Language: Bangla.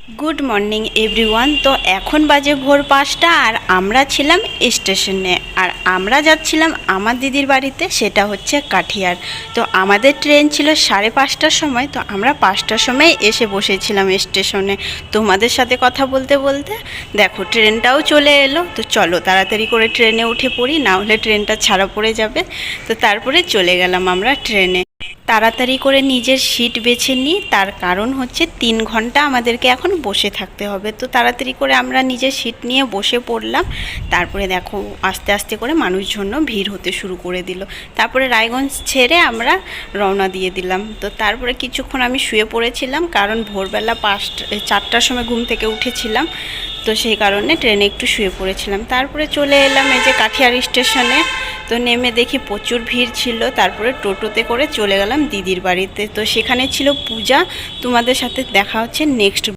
Good morning everyone. তো এখন বাজে ভোর 5টা আর আমরা ছিলাম স্টেশনে, আর আমরা যাচ্ছিলাম আমার দিদির বাড়িতে, সেটা হচ্ছে কাঠিয়ার। তো আমাদের ট্রেন ছিল 5:30টার সময়, তো আমরা 5টার সময় এসে বসেছিলাম স্টেশনে। তোমাদের সাথে কথা বলতে বলতে দেখো ট্রেনটাও চলে এলো। তো চলো তাড়াতাড়ি করে ট্রেনে উঠে পড়ি, না হলে ট্রেনটা ছাড়া পড়ে যাবে। তো তারপরে চলে গেলাম আমরা ট্রেনে। তাড়াতাড়ি করে নিজের সিট বেছে নিই, তার কারণ হচ্ছে 3 ঘন্টা আমাদেরকে এখন বসে থাকতে হবে। তো তাড়াতাড়ি করে আমরা নিজের সিট নিয়ে বসে পড়লাম। তারপরে দেখো আস্তে আস্তে করে মানুষজন ভিড় হতে শুরু করে দিল। তারপরে রায়গঞ্জ ছেড়ে আমরা রওনা দিয়ে দিলাম। তো তারপরে কিছুক্ষণ আমি শুয়ে পড়েছিলাম, কারণ ভোরবেলা 4টার সময় ঘুম থেকে উঠেছিলাম। তো সেই কারণে ট্রেনে একটু শুয়ে পড়েছিলাম। তারপরে চলে এলাম এই যে কাঠিয়ার স্টেশনে। তো নেমে দেখি প্রচুর ভিড় ছিল। তারপরে টোটোতে করে চলে গেলাম দিদির বাড়িতে। তো সেখানে ছিল পূজা। তোমাদের সাথে দেখা হচ্ছে নেক্সট